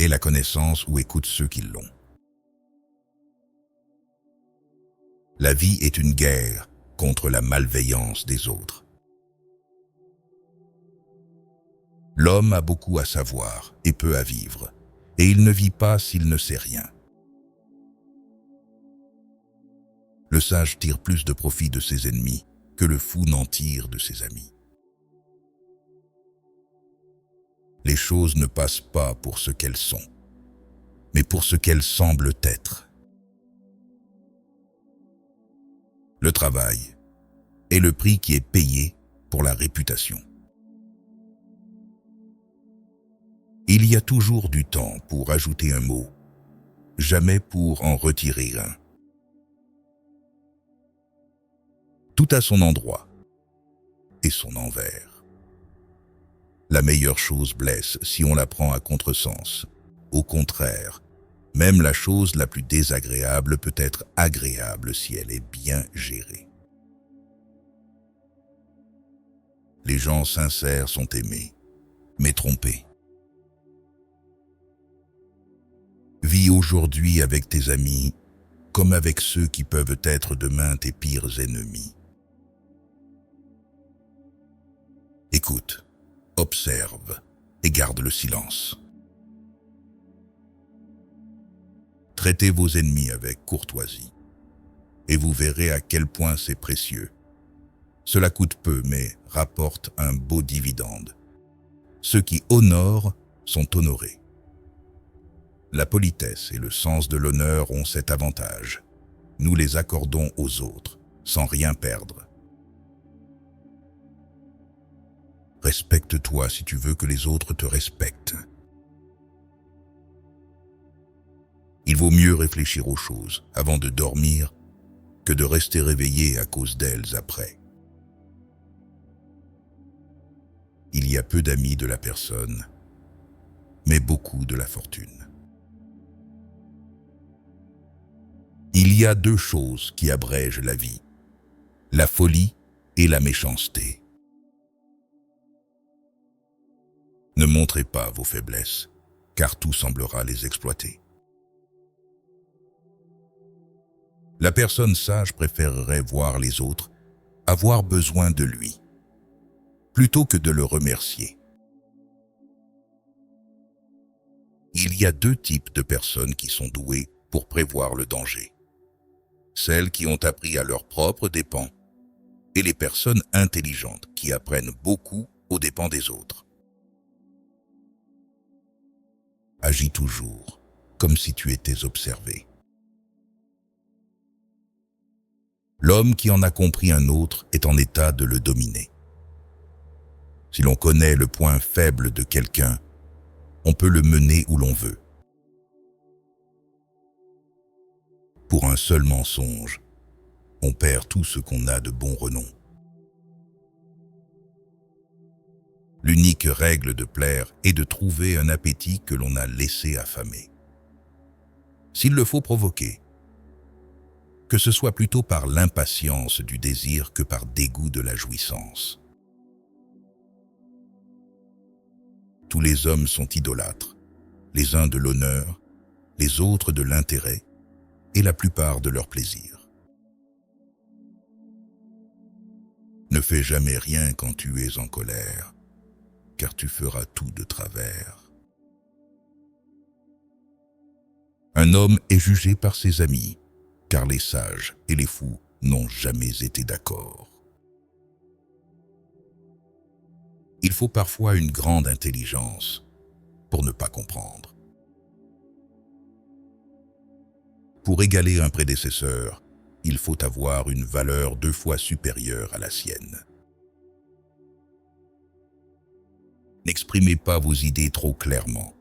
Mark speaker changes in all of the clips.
Speaker 1: ait la connaissance ou écoute ceux qui l'ont. La vie est une guerre contre la malveillance des autres. L'homme a beaucoup à savoir et peu à vivre, et il ne vit pas s'il ne sait rien. Le sage tire plus de profit de ses ennemis que le fou n'en tire de ses amis. Les choses ne passent pas pour ce qu'elles sont, mais pour ce qu'elles semblent être. Le travail est le prix qui est payé pour la réputation. Il y a toujours du temps pour ajouter un mot, jamais pour en retirer un. Tout a son endroit et son envers. La meilleure chose blesse si on la prend à contresens. Au contraire, même la chose la plus désagréable peut être agréable si elle est bien gérée. Les gens sincères sont aimés, mais trompés. Vis aujourd'hui avec tes amis comme avec ceux qui peuvent être demain tes pires ennemis. Écoute, observe et garde le silence. Traitez vos ennemis avec courtoisie et vous verrez à quel point c'est précieux. Cela coûte peu mais rapporte un beau dividende. Ceux qui honorent sont honorés. La politesse et le sens de l'honneur ont cet avantage. Nous les accordons aux autres, sans rien perdre. Respecte-toi si tu veux que les autres te respectent. Il vaut mieux réfléchir aux choses avant de dormir que de rester réveillé à cause d'elles après. Il y a peu d'amis de la personne, mais beaucoup de la fortune. Il y a deux choses qui abrègent la vie, la folie et la méchanceté. Ne montrez pas vos faiblesses, car tout semblera les exploiter. La personne sage préférerait voir les autres avoir besoin de lui, plutôt que de le remercier. Il y a deux types de personnes qui sont douées pour prévoir le danger. Celles qui ont appris à leurs propres dépens et les personnes intelligentes qui apprennent beaucoup aux dépens des autres. Agis toujours comme si tu étais observé. L'homme qui en a compris un autre est en état de le dominer. Si l'on connaît le point faible de quelqu'un, on peut le mener où l'on veut. Pour un seul mensonge, on perd tout ce qu'on a de bon renom. L'unique règle de plaire est de trouver un appétit que l'on a laissé affamer. S'il le faut provoquer, que ce soit plutôt par l'impatience du désir que par dégoût de la jouissance. Tous les hommes sont idolâtres, les uns de l'honneur, les autres de l'intérêt, et la plupart de leur plaisir. Ne fais jamais rien quand tu es en colère, car tu feras tout de travers. Un homme est jugé par ses amis, car les sages et les fous n'ont jamais été d'accord. Il faut parfois une grande intelligence pour ne pas comprendre. Pour égaler un prédécesseur, il faut avoir une valeur 2 fois supérieure à la sienne. N'exprimez pas vos idées trop clairement.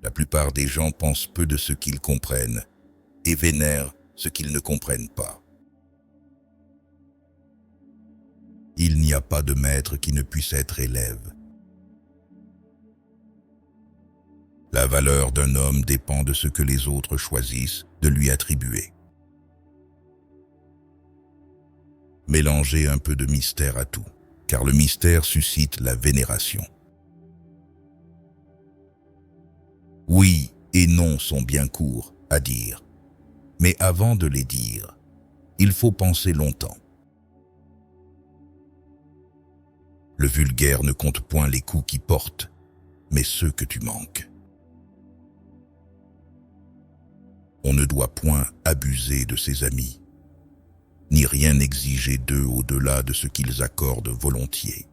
Speaker 1: La plupart des gens pensent peu de ce qu'ils comprennent et vénèrent ce qu'ils ne comprennent pas. Il n'y a pas de maître qui ne puisse être élève. La valeur d'un homme dépend de ce que les autres choisissent de lui attribuer. Mélangez un peu de mystère à tout, car le mystère suscite la vénération. Oui et non sont bien courts à dire, mais avant de les dire, il faut penser longtemps. Le vulgaire ne compte point les coups qu'il porte, mais ceux que tu manques. On ne doit point abuser de ses amis, ni rien exiger d'eux au-delà de ce qu'ils accordent volontiers.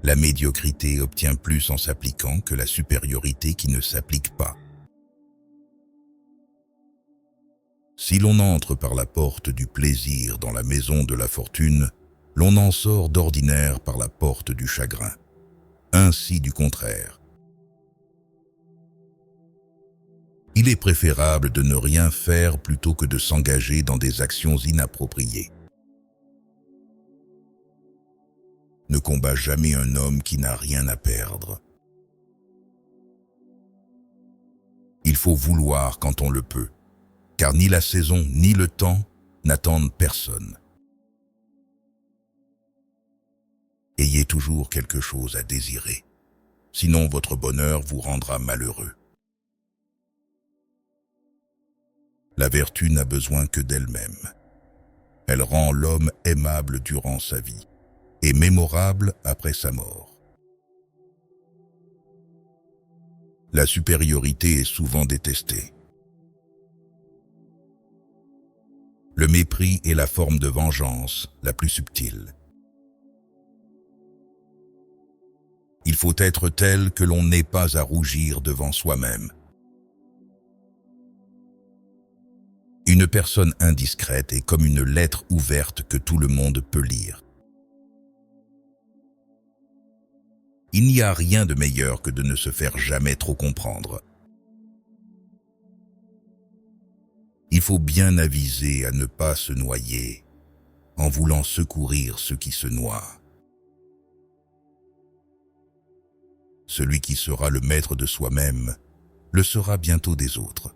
Speaker 1: La médiocrité obtient plus en s'appliquant que la supériorité qui ne s'applique pas. Si l'on entre par la porte du plaisir dans la maison de la fortune, l'on en sort d'ordinaire par la porte du chagrin. Ainsi du contraire. Il est préférable de ne rien faire plutôt que de s'engager dans des actions inappropriées. Ne combat jamais un homme qui n'a rien à perdre. Il faut vouloir quand on le peut, car ni la saison ni le temps n'attendent personne. Ayez toujours quelque chose à désirer, sinon votre bonheur vous rendra malheureux. La vertu n'a besoin que d'elle-même. Elle rend l'homme aimable durant sa vie et mémorable après sa mort. La supériorité est souvent détestée. Le mépris est la forme de vengeance la plus subtile. Il faut être tel que l'on n'ait pas à rougir devant soi-même. Une personne indiscrète est comme une lettre ouverte que tout le monde peut lire. Il n'y a rien de meilleur que de ne se faire jamais trop comprendre. Il faut bien aviser à ne pas se noyer en voulant secourir ceux qui se noient. Celui qui sera le maître de soi-même le sera bientôt des autres.